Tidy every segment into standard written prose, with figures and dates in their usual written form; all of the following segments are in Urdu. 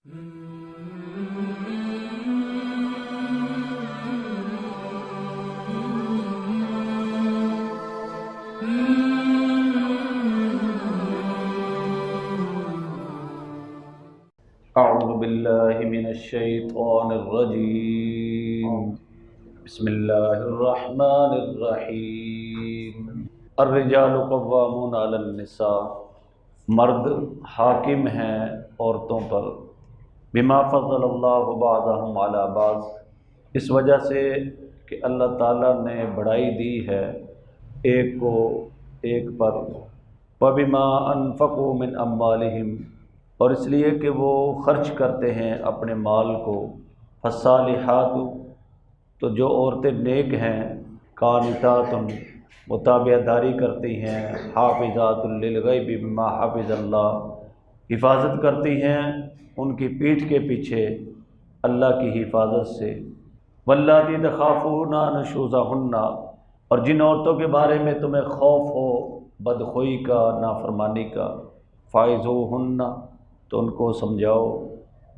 اعوذ باللہ من الشیطان الرجیم بسم اللہ الرحمن الرحیم الرجال قوامون علی النساء، مرد حاکم ہیں عورتوں پر، بما فضل اللہ بعضهم علی بعض، اس وجہ سے کہ اللہ تعالیٰ نے بڑائی دی ہے ایک کو ایک پر، وبما انفقوا من اموالہم، اور اس لیے کہ وہ خرچ کرتے ہیں اپنے مال کو، فالصالحات، تو جو عورتیں نیک ہیں، قانتات، متابعہ داری کرتی ہیں، حافظات للغیب بما حفظ اللہ، حفاظت کرتی ہیں ان کی پیٹھ کے پیچھے اللہ کی حفاظت سے، واللاتی تخافون نشوزہن، اور جن عورتوں کے بارے میں تمہیں خوف ہو بدخوئی کا، نافرمانی کا، فائزوہن، تو ان کو سمجھاؤ،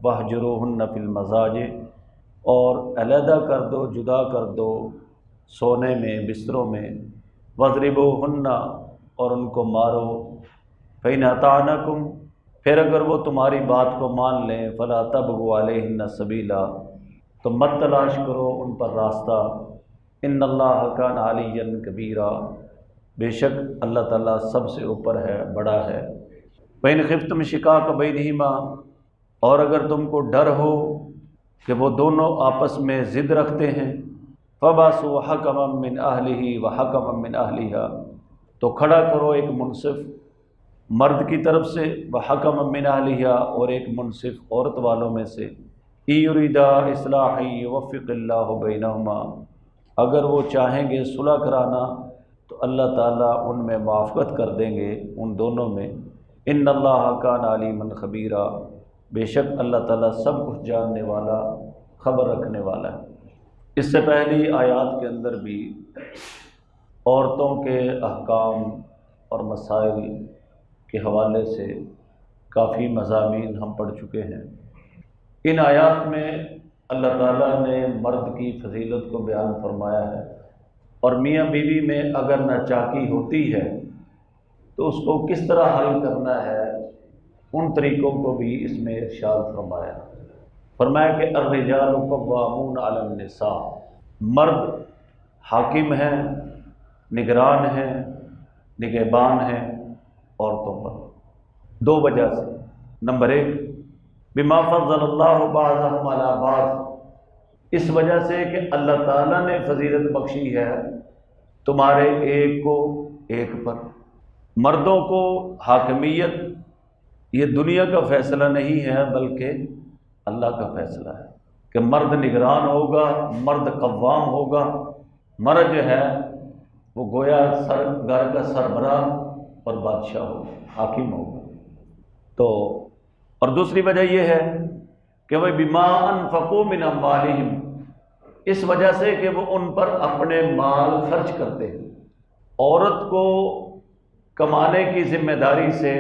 وہجروہن فی المضاجع، اور علیحدہ کر دو، جدا کر دو سونے میں، بستروں میں، وضربوہن، اور ان کو مارو، فإن اطعنکم، پھر اگر وہ تمہاری بات کو مان لیں، فلا تبغوا علیہن سبیلا، تو مت تلاش کرو ان پر راستہ، ان اللہ کان علیا کبیرا، بے شک اللہ تعالیٰ سب سے اوپر ہے، بڑا ہے، وَإِنْ خِفْتُمْ شِقَاقَ بَيْنِهِمَا، اور اگر تم کو ڈر ہو کہ وہ دونوں آپس میں ضد رکھتے ہیں، فَبَعْثُوا حَكَمًا مِّنْ أَهْلِهِ وَحَكَمًا مِّنْ أَهْلِهَا، تو کھڑا کرو ایک منصف مرد کی طرف سے، وَحَكَمًا مِّنْ أَهْلِهَا، اور ایک منصف عورت والوں میں سے، إِن يُرِيدَا إِصْلَاحًا يُوَفِّقِ اللَّهُ بَيْنَهُمَا، اگر وہ چاہیں گے صلح کرانا تو اللہ تعالیٰ ان میں موافقت کر دیں گے ان دونوں میں، ان اللہ کان علیما خبیرا، بے شک اللہ تعالیٰ سب کچھ جاننے والا، خبر رکھنے والا ہے۔ اس سے پہلی آیات کے اندر بھی عورتوں کے احکام اور مسائل کے حوالے سے کافی مضامین ہم پڑھ چکے ہیں۔ ان آیات میں اللہ تعالیٰ نے مرد کی فضیلت کو بیان فرمایا ہے، اور میاں بیوی میں اگر ناچاکی ہوتی ہے تو اس کو کس طرح حل کرنا ہے، ان طریقوں کو بھی اس میں ارشاد فرمایا۔ فرمایا کہ الرجال قوامون علی النساء، مرد حاکم ہیں، نگران ہیں، نگہبان ہیں عورتوں پر، دو وجہ سے۔ نمبر ایک، بما فضل اللہ بعضهم علی بعض، اس وجہ سے کہ اللہ تعالیٰ نے فضیلت بخشی ہے تمہارے ایک کو ایک پر۔ مردوں کو حاکمیت یہ دنیا کا فیصلہ نہیں ہے بلکہ اللہ کا فیصلہ ہے، کہ مرد نگران ہوگا، مرد قوام ہوگا، مرد جو ہے وہ گویا گھر کا سربراہ اور بادشاہ ہوگا، حاکم ہوگا۔ تو اور دوسری وجہ یہ ہے کہ وہ بما انفقوا من اموالہم، اس وجہ سے کہ وہ ان پر اپنے مال خرچ کرتے ہیں۔ عورت کو کمانے کی ذمہ داری سے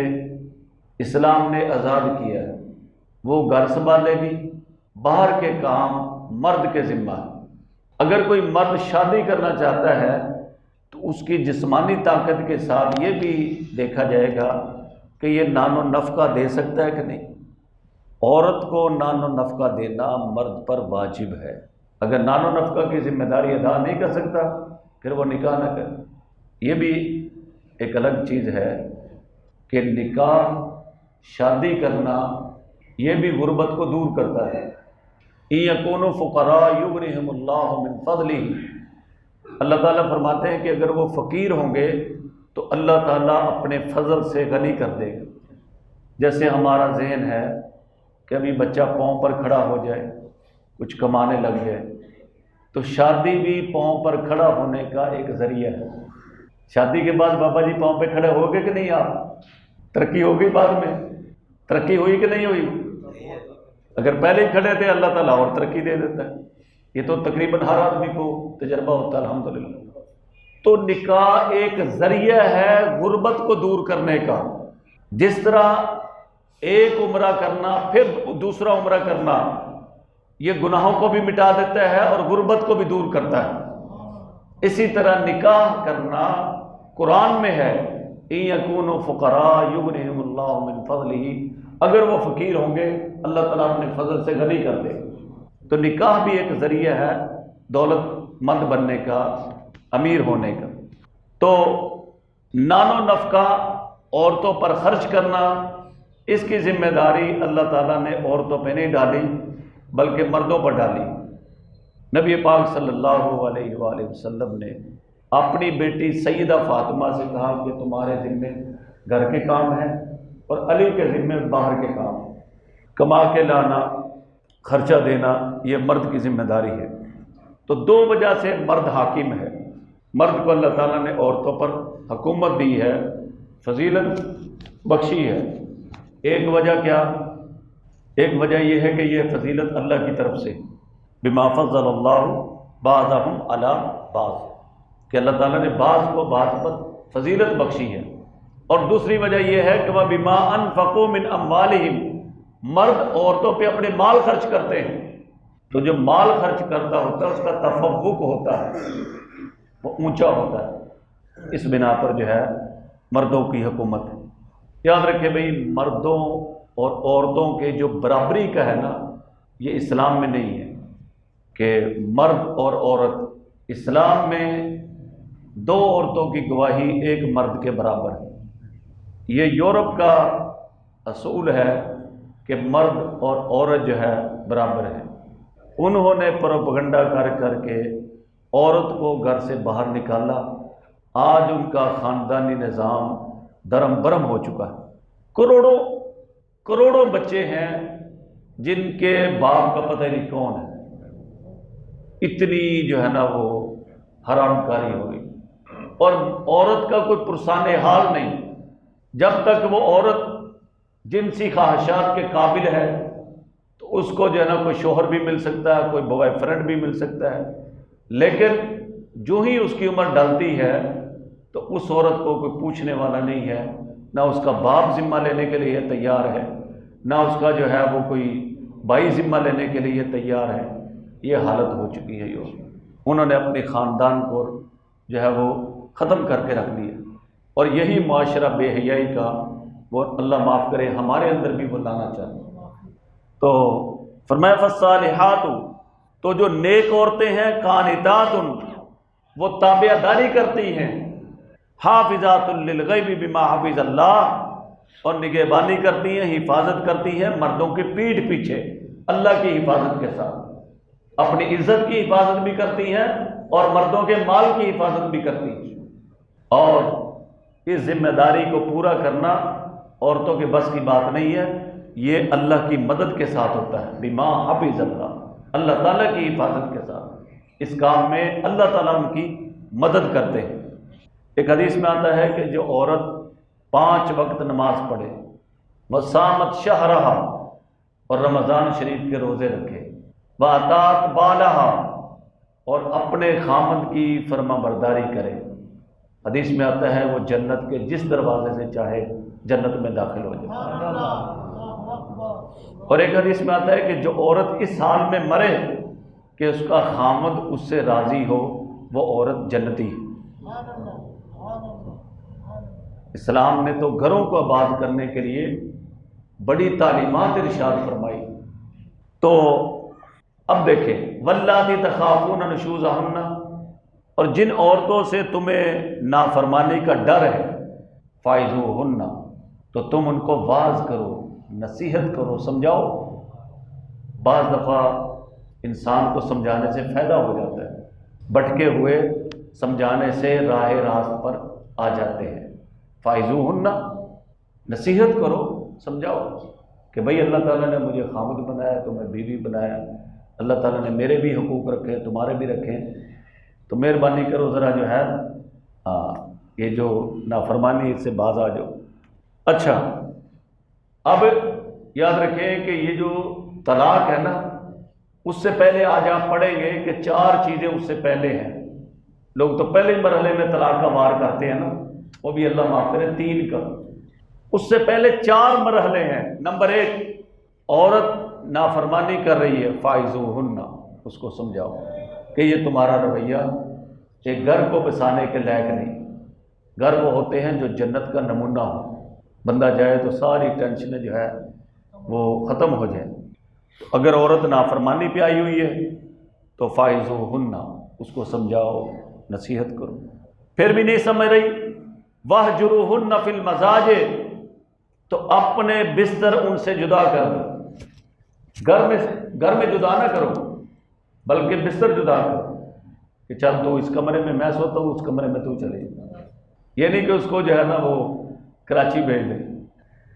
اسلام نے آزاد کیا ہے، وہ گھر سنبھالے گی، باہر کے کام مرد کے ذمہ ہے۔ اگر کوئی مرد شادی کرنا چاہتا ہے تو اس کی جسمانی طاقت کے ساتھ یہ بھی دیکھا جائے گا کہ یہ نان و نفقہ دے سکتا ہے کہ نہیں۔ عورت کو نان و نفقہ دینا مرد پر واجب ہے، اگر نان و نفقہ کی ذمہ داری ادا نہیں کر سکتا پھر وہ نکاح نہ کرے۔ یہ بھی ایک الگ چیز ہے کہ نکاح، شادی کرنا، یہ بھی غربت کو دور کرتا ہے۔ إِن يَكُونُوا فُقَرَاءَ يُغْنِهِمُ اللَّهُ مِنْ فَضْلِهِ، اللہ تعالیٰ فرماتے ہیں کہ اگر وہ فقیر ہوں گے تو اللہ تعالیٰ اپنے فضل سے غنی کر دے گا۔ جیسے ہمارا ذہن ہے کہ ابھی بچہ پاؤں پر کھڑا ہو جائے، کچھ کمانے لگ جائے، تو شادی بھی پاؤں پر کھڑا ہونے کا ایک ذریعہ ہے۔ شادی کے بعد بابا جی پاؤں پہ کھڑے ہو گئے کہ نہیں؟ آپ ترقی ہو گئی، بعد میں ترقی ہوئی کہ نہیں ہوئی؟ اگر پہلے ہی کھڑے تھے اللہ تعالیٰ اور ترقی دے دیتا ہے، یہ تو تقریباً ہر آدمی کو تجربہ ہوتا ہے الحمدللہ۔ تو نکاح ایک ذریعہ ہے غربت کو دور کرنے کا، جس طرح ایک عمرہ کرنا پھر دوسرا عمرہ کرنا یہ گناہوں کو بھی مٹا دیتا ہے اور غربت کو بھی دور کرتا ہے۔ اسی طرح نکاح کرنا قرآن میں ہے ان یکونوا فقراء یغنہم اللہ من فضلہ، اگر وہ فقیر ہوں گے اللہ تعالیٰ اپنے فضل سے غنی کر دے۔ تو نکاح بھی ایک ذریعہ ہے دولت مند بننے کا، امیر ہونے کا۔ تو نان و نفقہ عورتوں پر خرچ کرنا، اس کی ذمہ داری اللہ تعالیٰ نے عورتوں پہ نہیں ڈالی بلکہ مردوں پر ڈالی۔ نبی پاک صلی اللہ علیہ وآلہ وسلم نے اپنی بیٹی سیدہ فاطمہ سے کہا کہ تمہارے ذمے گھر کے کام ہیں اور علی کے ذمے باہر کے کام، کما کے لانا، خرچہ دینا، یہ مرد کی ذمہ داری ہے۔ تو دو وجہ سے مرد حاکم ہے، مرد کو اللہ تعالیٰ نے عورتوں پر حکومت دی ہے، فضیلت بخشی ہے۔ ایک وجہ کیا؟ ایک وجہ یہ ہے کہ یہ فضیلت اللہ کی طرف سے، بما فضل اللہ بعضهم علی بعض، کہ اللہ تعالیٰ نے بعض کو بعض پر فضیلت بخشی ہے۔ اور دوسری وجہ یہ ہے کہ وَبِمَا أَنفَقُوا مِنْ أَمْوَالِهِمْ، مرد عورتوں پہ اپنے مال خرچ کرتے ہیں، تو جو مال خرچ کرتا ہوتا ہے اس کا تفوق ہوتا ہے، وہ اونچا ہوتا ہے۔ اس بنا پر جو ہے مردوں کی حکومت ہے۔ یاد رکھیں بھئی، مردوں اور عورتوں کے جو برابری کا ہے نا، یہ اسلام میں نہیں ہے کہ مرد اور عورت۔ اسلام میں دو عورتوں کی گواہی ایک مرد کے برابر ہے۔ یہ یورپ کا اصول ہے کہ مرد اور عورت جو ہے برابر ہے۔ انہوں نے پروپیگنڈا کر کر کے عورت کو گھر سے باہر نکالا۔ آج ان کا خاندانی نظام درم برم ہو چکا ہے۔ کروڑوں بچے ہیں جن کے باپ کا پتہ نہیں کون ہے، اتنی جو ہے نا وہ حرام کاری ہو گئی، اور عورت کا کوئی پرسان حال نہیں۔ جب تک وہ عورت جنسی خواہشات کے قابل ہے تو اس کو جو ہے نا کوئی شوہر بھی مل سکتا ہے، کوئی بوائے فرینڈ بھی مل سکتا ہے، لیکن جو ہی اس کی عمر ڈلتی ہے تو اس عورت کو کوئی پوچھنے والا نہیں ہے، نہ اس کا باپ ذمہ لینے کے لیے تیار ہے، نہ اس کا جو ہے وہ کوئی بھائی ذمہ لینے کے لیے تیار ہے۔ یہ حالت ہو چکی ہے۔ انہوں نے اپنے خاندان کو جو ہے وہ ختم کر کے رکھ دیا، اور یہی معاشرہ بے حیائی کا وہ اللہ معاف کرے ہمارے اندر بھی وہ لانا چاہتے۔ تو فرمایا فالصالحات، تو جو نیک عورتیں ہیں، قانتات، وہ تابع داری کرتی ہیں، حافظات للغیب بما حفظ اللہ، اور نگہبانی کرتی ہیں، حفاظت کرتی ہیں مردوں کے پیٹھ پیچھے اللہ کی حفاظت کے ساتھ، اپنی عزت کی حفاظت بھی کرتی ہیں اور مردوں کے مال کی حفاظت بھی کرتی ہیں۔ اور اس ذمہ داری کو پورا کرنا عورتوں کے بس کی بات نہیں ہے، یہ اللہ کی مدد کے ساتھ ہوتا ہے، بما حفظ اللہ، اللہ تعالیٰ کی حفاظت کے ساتھ۔ اس کام میں اللہ تعالیٰ ان کی مدد کرتے ہیں۔ ایک حدیث میں آتا ہے کہ جو عورت 5 وقت نماز پڑھے، وصامت شہرہا، اور رمضان شریف کے روزے رکھے، واتات بالہا، اور اپنے خامد کی فرما برداری کرے، حدیث میں آتا ہے وہ جنت کے جس دروازے سے چاہے جنت میں داخل ہو جائے۔ اور ایک حدیث میں آتا ہے کہ جو عورت اس حال میں مرے کہ اس کا خامد اس سے راضی ہو، وہ عورت جنتی ہے۔ اسلام نے تو گھروں کو آباد کرنے کے لیے بڑی تعلیمات ارشاد فرمائی۔ تو اب دیکھیں، واللاتی تخافون نشوزہن، اور جن عورتوں سے تمہیں نافرمانی کا ڈر ہے، فائزوہن، تو تم ان کو واعظ کرو، نصیحت کرو، سمجھاؤ۔ بعض دفعہ انسان کو سمجھانے سے فائدہ ہو جاتا ہے، بھٹکے ہوئے سمجھانے سے راہ راست پر آ جاتے ہیں۔ فائزوہن، نصیحت کرو، سمجھاؤ کہ بھئی اللہ تعالیٰ نے مجھے خامد بنایا، تمہیں بیوی بنایا، اللہ تعالیٰ نے میرے بھی حقوق رکھے، تمہارے بھی رکھے، تو مہربانی کرو ذرا جو ہے یہ جو نافرمانی اس سے باز آ جاؤ۔ اچھا، اب یاد رکھیں کہ یہ جو طلاق ہے نا، اس سے پہلے آج آپ پڑھیں گے کہ 4 چیزیں اس سے پہلے ہیں۔ لوگ تو پہلے مرحلے میں طلاق کا وار کرتے ہیں نا، وہ بھی اللہ معاف کرے 3 کا۔ اس سے پہلے 4 مرحلے ہیں۔ نمبر 1، عورت نافرمانی کر رہی ہے، فائزوہن، اس کو سمجھاؤ کہ یہ تمہارا رویہ ایک گھر کو بسانے کے لائق نہیں۔ گھر وہ ہوتے ہیں جو جنت کا نمونہ ہو، بندہ جائے تو ساری ٹینشنیں جو ہے وہ ختم ہو جائیں۔ اگر عورت نافرمانی پہ آئی ہوئی ہے تو فائزوہن، اس کو سمجھاؤ، نصیحت کرو۔ پھر بھی نہیں سمجھ رہی، واہجروہن فی المضاجع، تو اپنے بستر ان سے جدا کر دو۔ گھر میں جدا نہ کرو، بلکہ بستر جدا کرو کہ چل تو اس کمرے میں سوتا ہوں، اس کمرے میں تو چلے جا۔ یہ نہیں کہ اس کو جو ہے نا وہ کراچی بھیج دے،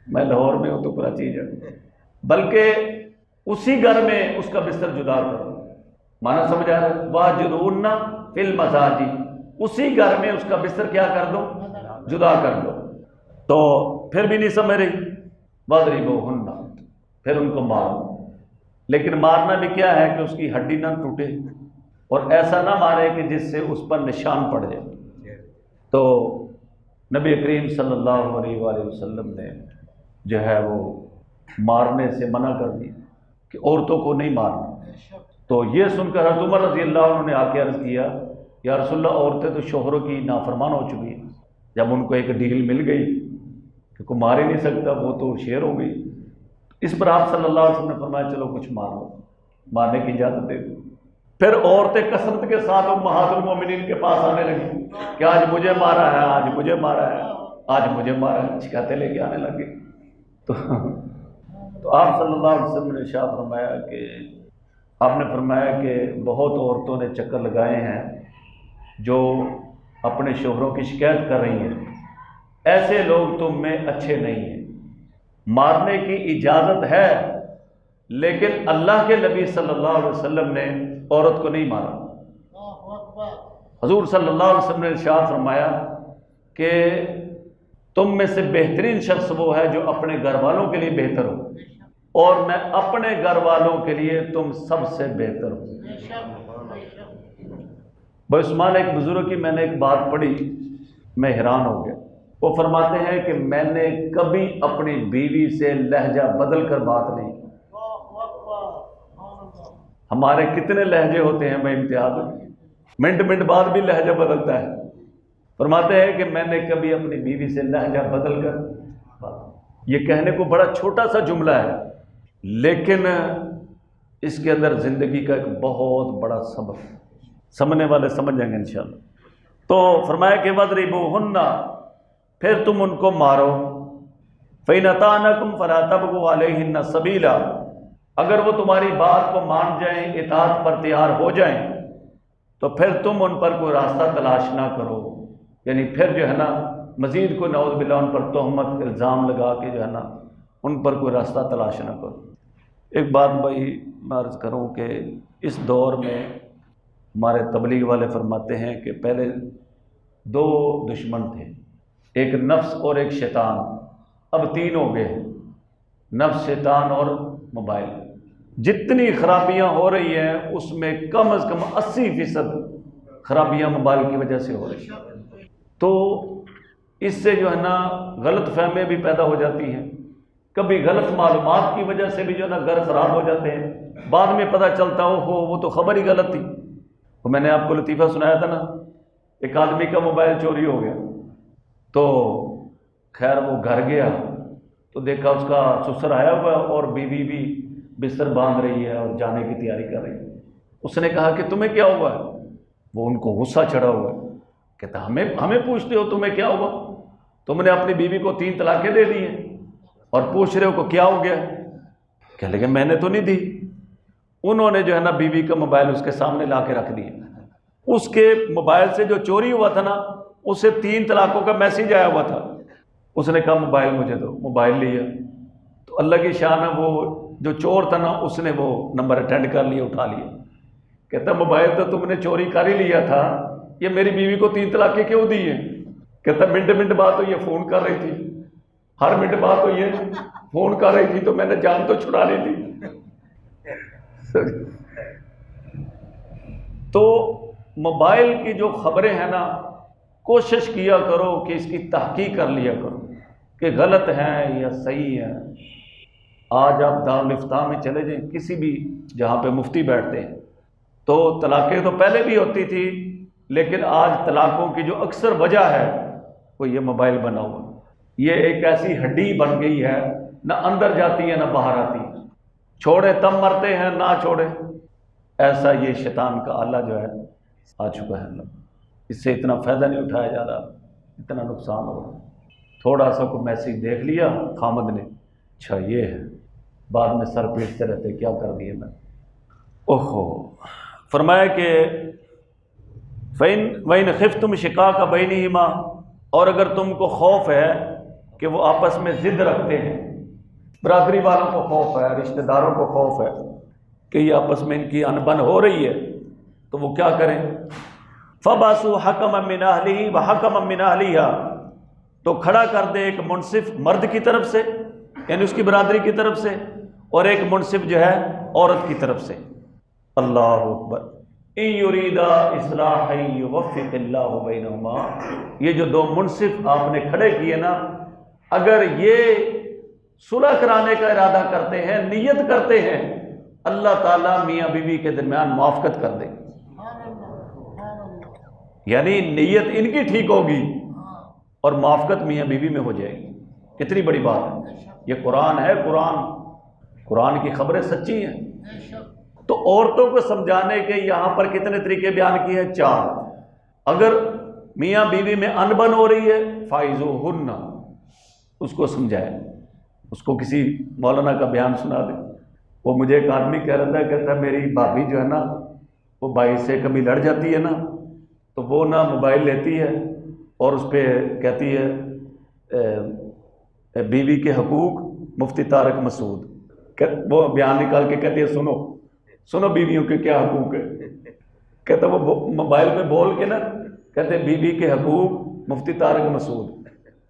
میں لاہور میں ہوں تو کراچی جا، بلکہ اسی گھر میں اس کا بستر جدا کرو۔ معنی سمجھ آ رہا ہے؟ واہجروہن فی المضاجع، اسی گھر میں اس کا بستر کیا کر دو؟ جدا کر دو۔ تو پھر بھی نہیں سمجھ رہی، واضربوہن، پھر ان کو مارو۔ لیکن مارنا بھی کیا ہے کہ اس کی ہڈی نہ ٹوٹے، اور ایسا نہ مارے کہ جس سے اس پر نشان پڑ جائے۔ تو نبی کریم صلی اللہ علیہ وآلہ وسلم نے جو ہے وہ مارنے سے منع کر دی کہ عورتوں کو نہیں مارنا۔ تو یہ سن کر حضرت عمر رضی اللہ عنہ نے آ کے عرض کیا، یا رسول اللہ، عورتیں تو شوہروں کی نافرمان ہو چکی ہیں، جب ان کو ایک ڈیل مل گئی کہ کوئی مار ہی نہیں سکتا، وہ تو شیر ہو گئی۔ اس پر آپ صلی اللہ علیہ وسلم نے فرمایا چلو کچھ مارو، مارنے کی اجازت دے دو۔ پھر عورتیں کثرت کے ساتھ امہات المومنین کے پاس آنے لگی کہ آج مجھے مارا ہے، آج مجھے مارا ہے، آج مجھے مارا ہے، شکایتیں لے کے آنے لگے۔ تو آپ صلی اللہ علیہ وسلم نے ارشاد فرمایا کہ آپ نے فرمایا کہ بہت عورتوں نے چکر لگائے ہیں جو اپنے شوہروں کی شکایت کر رہی ہیں، ایسے لوگ تم میں اچھے نہیں ہیں۔ مارنے کی اجازت ہے، لیکن اللہ کے نبی صلی اللہ علیہ وسلم نے عورت کو نہیں مارا۔ حضور صلی اللہ علیہ وسلم نے ارشاد فرمایا کہ تم میں سے بہترین شخص وہ ہے جو اپنے گھر والوں کے لیے بہتر ہو، اور میں اپنے گھر والوں کے لیے تم سب سے بہتر ہوں۔ عثمان ایک بزرگ کی میں نے ایک بات پڑھی، میں حیران ہو گیا۔ وہ فرماتے ہیں کہ میں نے کبھی اپنی بیوی سے لہجہ بدل کر بات نہیں کی۔ ہمارے کتنے لہجے ہوتے ہیں بھائی، امتیاز، منٹ بعد بھی لہجہ بدلتا ہے۔ فرماتے ہیں کہ میں نے کبھی اپنی بیوی سے لہجہ بدل کر بات، یہ کہنے کو بڑا چھوٹا سا جملہ ہے، لیکن اس کے اندر زندگی کا ایک بہت بڑا سبق، سمجھنے والے سمجھ جائیں گے انشاءاللہ۔ تو فرمایا کہ واضربوہن، پھر تم ان کو مارو، فَإِنْ أَطَعْنَكُمْ فَلَا تَبْغُوا عَلَيْهِنَّ سَبِيلًا، اگر وہ تمہاری بات کو مان جائیں، اطاعت پر تیار ہو جائیں، تو پھر تم ان پر کوئی راستہ تلاش نہ کرو، یعنی پھر جو ہے نا مزید کوئی نعوذ باللہ ان پر تہمت الزام لگا کے جو ہے نا ان پر کوئی راستہ تلاش نہ کرو۔ ایک بات بھائی میں عرض کروں کہ اس دور میں ہمارے تبلیغ والے فرماتے ہیں کہ پہلے 2 دشمن تھے، ایک نفس اور ایک شیطان، اب 3 ہو گئے ہیں، نفس، شیطان اور موبائل۔ جتنی خرابیاں ہو رہی ہیں اس میں کم از کم 80% خرابیاں موبائل کی وجہ سے ہو رہی ہیں۔ تو اس سے جو ہے نا غلط فہمیاں بھی پیدا ہو جاتی ہیں، کبھی غلط معلومات کی وجہ سے بھی جو ہے نا گھر خراب ہو جاتے ہیں، بعد میں پتہ چلتا ہو وہ تو خبر ہی غلط تھی۔ تو میں نے آپ کو لطیفہ سنایا تھا نا، ایک آدمی کا موبائل چوری ہو گیا، تو خیر وہ گھر گیا تو دیکھا اس کا سسر آیا ہوا ہے اور بیوی بھی بستر باندھ رہی ہے اور جانے کی تیاری کر رہی ہے۔ اس نے کہا کہ تمہیں کیا ہوا ہے؟ وہ ان کو غصہ چڑھا ہوا ہے، کہتا ہمیں پوچھتے ہو تمہیں کیا ہوا؟ تم نے اپنی بیوی کو 3 طلاقیں دے دی ہیں اور پوچھ رہے ہو کہ کیا ہو گیا؟ کہنے لگے میں نے تو نہیں دی۔ انہوں نے جو ہے نا بیوی کا موبائل اس کے سامنے لا کے رکھ دیا، اس کے موبائل سے جو چوری ہوا تھا نا اسے 3 طلاقوں کا میسیج آیا ہوا تھا۔ اس نے کہا موبائل مجھے دو، موبائل لیا تو اللہ کی شان ہے وہ جو چور تھا نا اس نے وہ نمبر اٹینڈ کر لیا، اٹھا لیا، کہتا موبائل تو تم نے چوری کر ہی لیا تھا، یہ میری بیوی کو 3 طلاقیں کیوں دی ہیں؟ کہتا منٹ بعد تو یہ فون کر رہی تھی، ہر منٹ بعد تو یہ فون کر رہی تھی تو میں نے جان تو چھڑا لی تھی۔ تو موبائل کی جو خبریں ہیں نا کوشش کیا کرو کہ اس کی تحقیق کر لیا کرو، کہ غلط ہیں یا صحیح ہیں۔ آج آپ دارالفتاء میں چلے جائیں، کسی بھی جہاں پہ مفتی بیٹھتے ہیں، تو طلاقیں تو پہلے بھی ہوتی تھی، لیکن آج طلاقوں کی جو اکثر وجہ ہے وہ یہ موبائل بنا ہوا، یہ ایک ایسی ہڈی بن گئی ہے، نہ اندر جاتی ہے نہ باہر آتی ہے، چھوڑے تب مرتے ہیں، نہ چھوڑے۔ ایسا یہ شیطان کا آلہ جو ہے آ چکا ہے۔ اس سے اتنا فائدہ نہیں اٹھایا جا رہا، اتنا نقصان ہو رہا۔ تھوڑا سا کوئی میسیج دیکھ لیا خامد نے، اچھا یہ ہے، بعد میں سر پیٹتے رہتے کیا کر دیے میں۔ اوہو، فرمایا کہ وَإِنْ خِفْتُمْ شِقَاقَ بَيْنِهِمَا، اور اگر تم کو خوف ہے کہ وہ آپس میں ضد رکھتے ہیں، برادری والوں کو خوف ہے، رشتہ داروں کو خوف ہے کہ یہ آپس میں ان کی انبن ہو رہی ہے، تو وہ کیا کریں؟ فَبَعْثُوا حَكَمًا مِّنْ أَهْلِهِ وَحَكَمًا مِّنْ أَهْلِهَا، تو کھڑا کر دے ایک منصف مرد کی طرف سے، یعنی اس کی برادری کی طرف سے، اور ایک منصف جو ہے عورت کی طرف سے۔ اللہ اکبر۔ ان یریدا اصلاحا یوفق اللہ بینہما، یہ جو دو منصف آپ نے کھڑے کیے نا، اگر یہ صلح کرانے کا ارادہ کرتے ہیں، نیت کرتے ہیں، اللہ تعالیٰ میاں بیوی کے درمیان موافقت کر دے، یعنی نیت ان کی ٹھیک ہوگی اور موافقت میاں بیوی میں ہو جائے گی۔ کتنی بڑی بات ہے، یہ قرآن ہے، قرآن کی خبریں سچی ہیں۔ تو عورتوں کو سمجھانے کے یہاں پر کتنے طریقے بیان کیے ہیں؟ 4۔ اگر میاں بیوی میں انبن ہو رہی ہے، فائزوہن، اس کو سمجھائے، اس کو کسی مولانا کا بیان سنا دے۔ وہ مجھے ایک آدمی کہہ رہا تھا، کہتا ہے میری بھابھی جو ہے نا، وہ بھائی سے کبھی لڑ جاتی ہے نا، تو وہ نا موبائل لیتی ہے اور اس پہ کہتی ہے بیوی کے حقوق مفتی طارق مسعود، وہ بیان نکال کے کہتی ہے سنو بیویوں کے کیا حقوق ہے۔ کہتا وہ موبائل پہ بول کے نا کہتے بیوی کے حقوق مفتی طارق مسعود،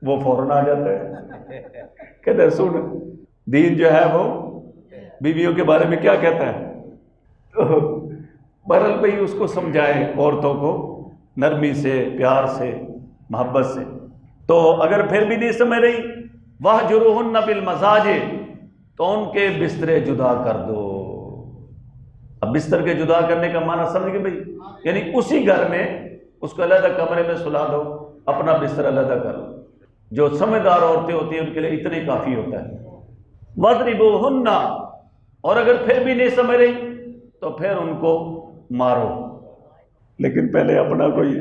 وہ فوراً آ جاتا ہے، کہتے سن دین جو ہے وہ بیویوں کے بارے میں کیا کہتا ہے۔ بہرحال بھائی اس کو سمجھائے عورتوں کو نرمی سے، پیار سے، محبت سے۔ تو اگر پھر بھی نہیں سمجھ رہی، وَاهْجُرُوهُنَّ فِي الْمَضَاجِعِ، تو ان کے بسترے جدا کر دو۔ اب بستر کے جدا کرنے کا معنی سمجھ گئے بھائی، یعنی اسی گھر میں اس کو علیحدہ کمرے میں سلا دو، اپنا بستر علیحدہ کر لو۔ جو سمجھدار عورتیں ہوتی ہیں ان کے لیے اتنا ہی کافی ہوتا ہے۔ وَاضْرِبُوهُنَّ، اور اگر پھر بھی نہیں سمجھ رہی تو پھر ان کو مارو، لیکن پہلے اپنا کوئی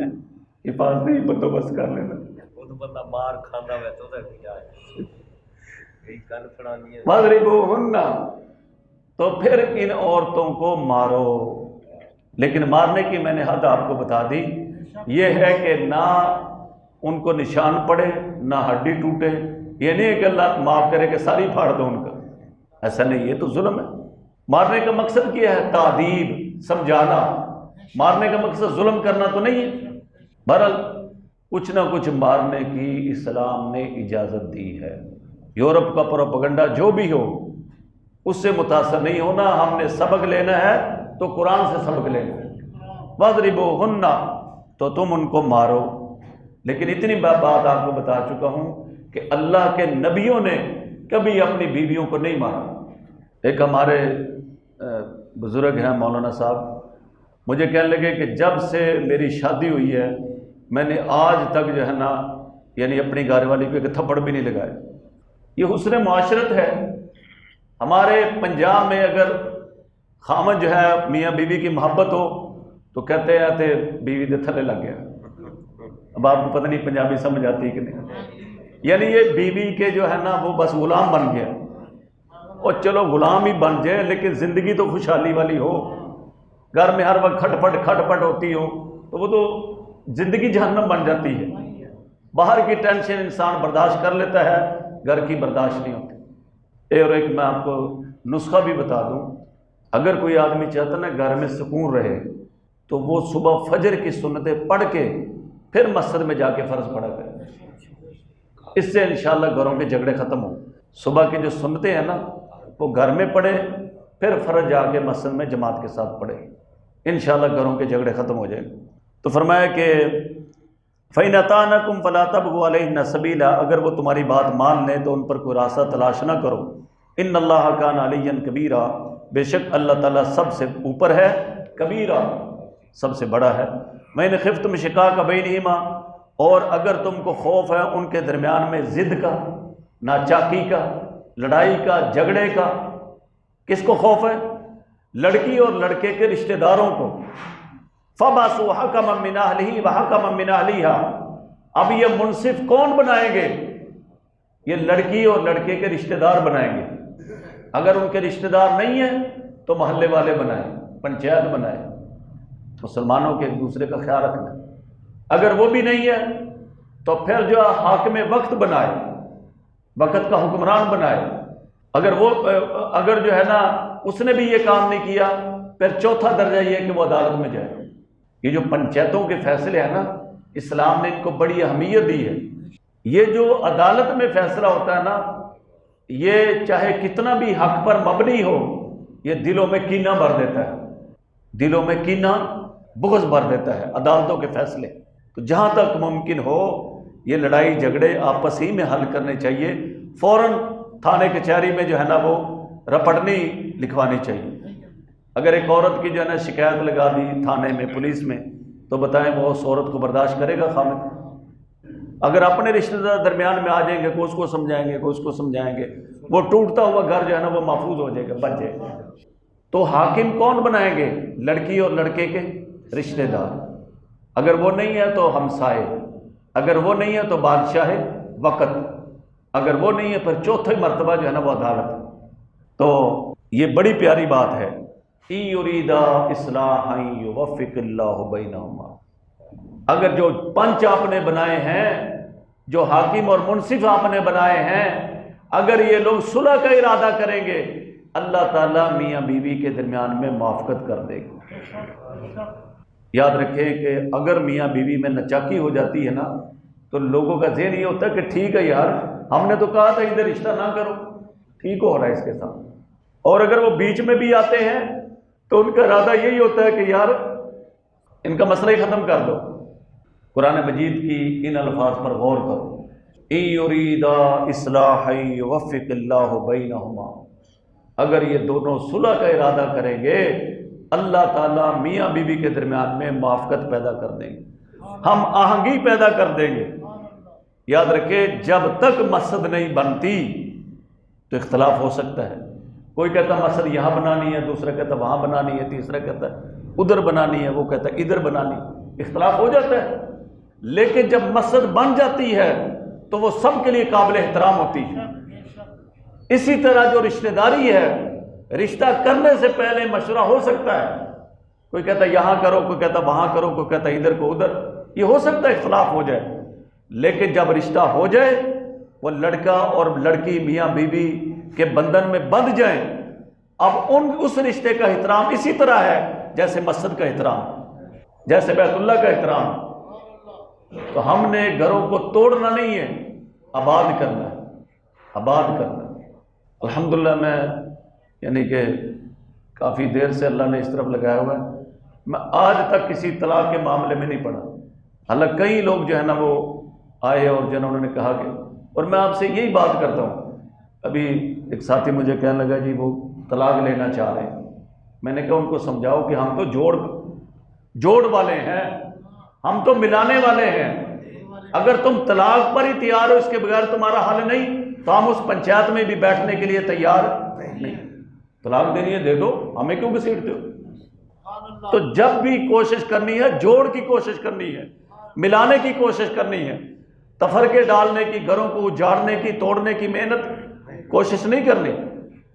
حفاظتی بندوبست کر لینا۔ وہ تو بندہ مار کھانا ہے تو کیا ہے، یہی کل پڑھانی ہے۔ وَاضْرِبُوهُنَّ، تو پھر ان عورتوں کو مارو، لیکن مارنے کی میں نے حد آپ کو بتا دی، یہ ہے کہ نہ ان کو نشان پڑے، نہ ہڈی ٹوٹے، یہ نہیں ہے کہ اللہ معاف کرے کہ ساری پھاڑ دو ان کا، ایسا نہیں، یہ تو ظلم ہے۔ مارنے کا مقصد کیا ہے؟ تعدیب، سمجھانا۔ مارنے کا مقصد ظلم کرنا تو نہیں ہے۔ بہرحال کچھ نہ کچھ مارنے کی اسلام نے اجازت دی ہے۔ یورپ کا پروپیگنڈا جو بھی ہو اس سے متاثر نہیں ہونا، ہم نے سبق لینا ہے تو قرآن سے سبق لینا ہے۔ وَاضْرِبُوهُنَّ، تو تم ان کو مارو، لیکن اتنی بات آپ کو بتا چکا ہوں کہ اللہ کے نبیوں نے کبھی اپنی بیویوں کو نہیں مارا۔ ایک ہمارے بزرگ ہیں مولانا صاحب، مجھے کہنے لگے کہ جب سے میری شادی ہوئی ہے میں نے آج تک جو ہے نا، یعنی اپنی گھر والی کو ایک تھپڑ بھی نہیں لگایا۔ یہ حسن معاشرت ہے۔ ہمارے پنجاب میں اگر خامن جو ہے میاں بیوی کی محبت ہو تو کہتے ہیں تے بیوی دے تھلے لگ گیا۔ اب آپ کو پتہ نہیں پنجابی سمجھ آتی کہ نہیں، یعنی یہ بیوی کے جو ہے نا وہ بس غلام بن گیا، اور چلو غلام ہی بن جائے لیکن زندگی تو خوشحالی والی ہو، گھر میں ہر وقت کھٹ پٹ ہوتی ہو تو وہ تو زندگی جہنم بن جاتی ہے۔ باہر کی ٹینشن انسان برداشت کر لیتا ہے، گھر کی برداشت نہیں ہوتی۔ اور ایک میں آپ کو نسخہ بھی بتا دوں، اگر کوئی آدمی چاہتا نا گھر میں سکون رہے تو وہ صبح فجر کی سنتیں پڑھ کے پھر مسجد میں جا کے فرض پڑھا کرے، اس سے انشاءاللہ گھروں کے جھگڑے ختم ہوں۔ صبح کی جو سنتیں ہیں نا وہ گھر میں پڑھے، پھر فرض جا کے مسجد میں جماعت کے ساتھ پڑھے، انشاءاللہ گھروں کے جھگڑے ختم ہو جائیں۔ تو فرمایا کہ فَإِنْ أَطَاعْنَكُمْ فَلَا تَبْغُوا عَلَيْهِنَّ سَبِيلًا، اگر وہ تمہاری بات مان لیں تو ان پر کوئی راستہ تلاش نہ کرو. إِنَّ اللَّهَ كَانَ عَلِيًّا كَبِيرًا، بے شک اللہ تعالیٰ سب سے اوپر ہے، کبیرہ سب سے بڑا ہے. وَإِنْ خِفْتُمْ شِقَاقَ بَيْنِهِمَا، اور اگر تم کو خوف ہے ان کے درمیان میں ضد کا، ناچاکی کا، لڑائی کا، جھگڑے کا. کس کو خوف ہے؟ لڑکی اور لڑکے کے رشتہ داروں کو. فَبَعْثُوا حَكَمًا مِّنْ أَهْلِهِ وَحَكَمًا مِّنْ أَهْلِهَا، اب یہ منصف کون بنائیں گے؟ یہ لڑکی اور لڑکے کے رشتہ دار بنائیں گے. اگر ان کے رشتہ دار نہیں ہیں تو محلے والے بنائیں، پنچایت بنائیں، مسلمانوں کے ایک دوسرے کا خیال رکھنا. اگر وہ بھی نہیں ہے تو پھر جو حاکم وقت بنائے، وقت کا حکمران بنائے. اگر جو ہے نا اس نے بھی یہ کام نہیں کیا، پھر چوتھا درجہ یہ ہے کہ وہ عدالت میں جائے. یہ جو پنچایتوں کے فیصلے ہیں نا، اسلام نے ان کو بڑی اہمیت دی ہے. یہ جو عدالت میں فیصلہ ہوتا ہے نا، یہ چاہے کتنا بھی حق پر مبنی ہو، یہ دلوں میں کینہ بھر دیتا ہے، دلوں میں کینہ بغض بھر دیتا ہے عدالتوں کے فیصلے. تو جہاں تک ممکن ہو یہ لڑائی جھگڑے آپس ہی میں حل کرنے چاہیے. فوراً تھانے کچہری میں جو ہے نا وہ رپٹنی لکھوانی چاہیے. اگر ایک عورت کی جو ہے نا شکایت لگا دی تھانے میں، پولیس میں، تو بتائیں وہ اس عورت کو برداشت کرے گا خامد؟ اگر اپنے رشتہ دار درمیان میں آ جائیں گے، کوئی اس کو سمجھائیں گے، کوئی اس کو سمجھائیں گے، وہ ٹوٹتا ہوا گھر جو ہے نا وہ محفوظ ہو جائے گا، بچ جائے گا. تو حاکم کون بنائیں گے؟ لڑکی اور لڑکے کے رشتہ دار. اگر وہ نہیں ہے تو ہمسائے، اگر وہ نہیں ہے تو بادشاہ وقت، اگر وہ نہیں ہے پھر چوتھے مرتبہ جو ہے نا وہ عدالت. تو یہ بڑی پیاری بات ہے. إِن يُرِيدَا إِصْلَاحًا يُوَفِّقِ اللَّهُ بَيْنَهُمَا، اگر جو پنچ آپ نے بنائے ہیں، جو حاکم اور منصف آپ نے بنائے ہیں، اگر یہ لوگ صلح کا ارادہ کریں گے، اللہ تعالیٰ میاں بیوی کے درمیان میں موافقت کر دے گا. یاد رکھیں کہ اگر میاں بیوی میں نچاکی ہو جاتی ہے نا، تو لوگوں کا ذہن یہ ہوتا ہے کہ ٹھیک ہے یار، ہم نے تو کہا تھا ادھر رشتہ نہ کرو، ٹھیک ہو رہا ہے اس کے ساتھ. اور اگر وہ بیچ میں بھی آتے ہیں تو ان کا ارادہ یہی ہوتا ہے کہ یار ان کا مسئلہ ہی ختم کر دو. قرآن مجید کی ان الفاظ پر غور کرو. إِن يُرِيدَا إِصْلَاحًا يُوَفِّقِ اللَّهُ بَيْنَهُمَا، اگر یہ دونوں صلح کا ارادہ کریں گے، اللہ تعالیٰ میاں بیوی کے درمیان میں موافقت پیدا کر دیں گے، ہم آہنگی پیدا کر دیں گے. یاد رکھے جب تک مسجد نہیں بنتی تو اختلاف ہو سکتا ہے. کوئی کہتا ہے مسجد یہاں بنانی ہے، دوسرا کہتا ہے وہاں بنانی ہے، تیسرا کہتا ہے ادھر بنانی ہے، وہ کہتا ہے ادھر بنانی. اختلاف ہو جاتا ہے. لیکن جب مسجد بن جاتی ہے تو وہ سب کے لیے قابل احترام ہوتی ہے. اسی طرح جو رشتہ داری ہے، رشتہ کرنے سے پہلے مشورہ ہو سکتا ہے. کوئی کہتا ہے یہاں کرو، کوئی کہتا ہے وہاں کرو، کوئی کہتا ہے ادھر کو ادھر. یہ ہو سکتا ہے اختلاف ہو جائے، لیکن جب رشتہ ہو جائے، وہ لڑکا اور لڑکی میاں بیوی کے بندھن میں بندھ جائیں، اب اس رشتے کا احترام اسی طرح ہے جیسے مسجد کا احترام، جیسے بیت اللہ کا احترام. تو ہم نے گھروں کو توڑنا نہیں ہے، آباد کرنا ہے، آباد کرنا ہے. الحمدللہ میں یعنی کہ کافی دیر سے اللہ نے اس طرف لگایا ہوا ہے. میں آج تک کسی طلاق کے معاملے میں نہیں پڑا. حالانکہ کئی لوگ جو ہے نا وہ آئے اور جنہوں نے کہا کہ، اور میں آپ سے یہی بات کرتا ہوں. ابھی ایک ساتھی مجھے کہنے لگا جی وہ طلاق لینا چاہ رہے ہیں. میں نے کہا ان کو سمجھاؤ کہ ہم تو جوڑ والے ہیں، ہم تو ملانے والے ہیں. اگر تم طلاق پر ہی تیار ہو، اس کے بغیر تمہارا حل نہیں، تو ہم اس پنچایت میں بھی بیٹھنے کے لیے تیار نہیں. طلاق دینی ہے دے دو، ہمیں کیوں گھسیٹتے ہو؟ تو جب بھی کوشش کرنی ہے، جوڑ کی کوشش کرنی ہے، ملانے کی کوشش کرنی ہے. تفرقے ڈالنے کی، گھروں کو اجاڑنے کی، توڑنے کی محنت کوشش نہیں کرنی.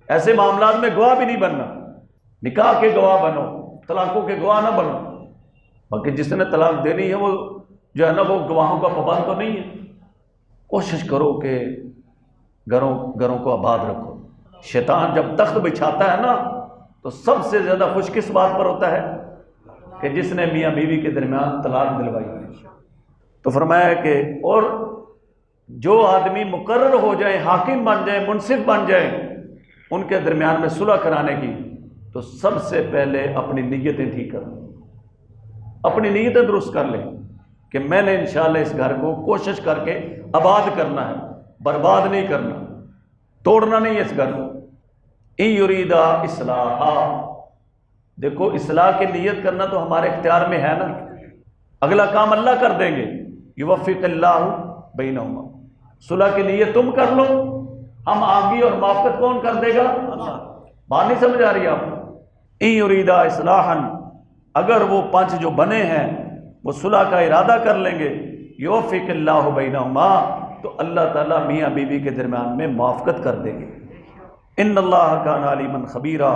ایسے معاملات میں گواہ بھی نہیں بننا. نکاح کے گواہ بنو، طلاقوں کے گواہ نہ بنو. باقی جس نے طلاق دینی ہے وہ جو ہے نا وہ گواہوں کا پابند تو نہیں ہے. کوشش کرو کہ گھروں کو آباد رکھو. شیطان جب تخت بچھاتا ہے نا تو سب سے زیادہ خوش کس بات پر ہوتا ہے کہ جس نے میاں بیوی کے درمیان طلاق دلوائی. تو فرمایا کہ اور جو آدمی مقرر ہو جائیں، حاکم بن جائیں، منصف بن جائیں ان کے درمیان میں صلح کرانے کی، تو سب سے پہلے اپنی نیتیں ٹھیک کر لیں، اپنی نیتیں درست کر لیں. کہ میں نے انشاءاللہ اس گھر کو کوشش کر کے آباد کرنا ہے، برباد نہیں کرنا، توڑنا نہیں ہے اس گھر کو۔ ان یریدا اصلاحا، دیکھو اصلاح کی نیت کرنا تو ہمارے اختیار میں ہے نا، اگلا کام اللہ کر دیں گے۔ یوفق اللہ بینہما، صلح کے لیے تم کر لو، ہم آگی اور موافقت کون کر دے گا؟ بات نہیں سمجھ آ رہی آپ کو؟ ان یریدا اصلاحا، اگر وہ پانچ جو بنے ہیں وہ صلح کا ارادہ کر لیں گے، یوفق اللہ بینہما، تو اللہ تعالیٰ میاں بیوی کے درمیان میں موافقت کر دیں گے۔ ان اللہ کان علیما خبیرا،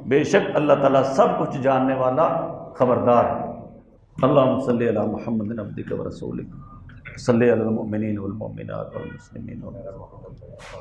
بے شک اللہ تعالیٰ سب کچھ جاننے والا خبردار ہے۔ اللہم صلی علی محمد عبدک و رسولک، صلی علی المؤمنین والمؤمنات والمسلمین والمسلمات۔